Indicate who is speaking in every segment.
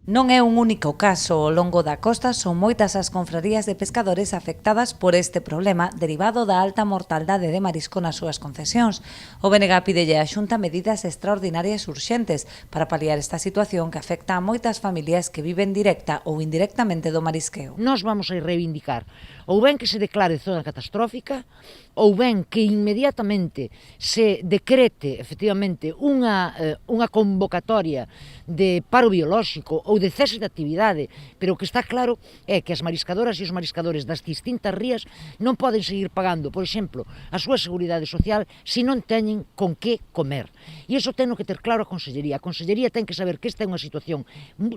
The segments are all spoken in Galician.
Speaker 1: Non é un único caso. Ao longo da costa son moitas as confrarías de pescadores afectadas por este problema derivado da alta mortaldade de marisco nas súas concesións. O BNG pídelle á Xunta medidas extraordinarias urxentes para paliar esta situación que afecta a moitas familias que viven directa ou indirectamente do marisqueo.
Speaker 2: Nós vamos a reivindicar ou ben que se declare zona catastrófica ou ben que inmediatamente se decrete efectivamente unha convocatoria de paro biolóxico ou de cese de actividade, pero o que está claro é que as mariscadoras e os mariscadores das distintas rías non poden seguir pagando, por exemplo, a súa seguridade social se non teñen con que comer. E iso ten que ter claro a Consellería. A Consellería ten que saber que esta é unha situación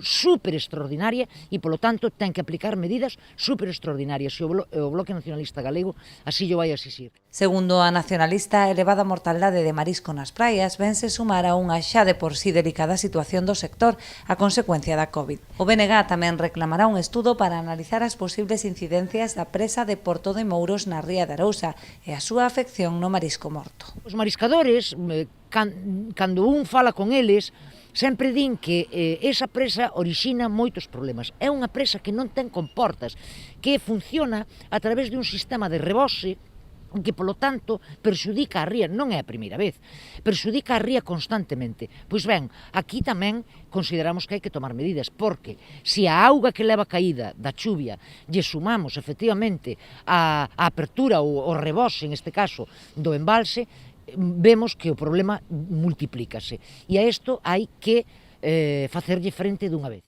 Speaker 2: super extraordinaria e, polo tanto, ten que aplicar medidas super extraordinarias e o Bloque Nacionalista Galego así o vai exixir.
Speaker 1: Segundo a nacionalista, a elevada mortaldade de marisco nas praias vense sumar a unha xa de por sí delicada situación do sector a consecuencia da COVID. O BNG tamén reclamará un estudo para analizar as posibles incidencias da presa de Porto de Mouros na ría de Arousa e a súa afección no marisco morto.
Speaker 2: Os mariscadores, cando un fala con eles, sempre din que esa presa orixina moitos problemas. É unha presa que non ten comportas, que funciona a través de un sistema de rebose que, polo tanto, perxudica a ría, non é a primeira vez, perxudica a ría constantemente. Pois ben, aquí tamén consideramos que hai que tomar medidas, porque se a auga que leva caída da chuvia lle sumamos, efectivamente, a apertura ou o rebose, en este caso, do embalse, vemos que o problema multiplícase. E a isto hai que facerlle frente dunha vez.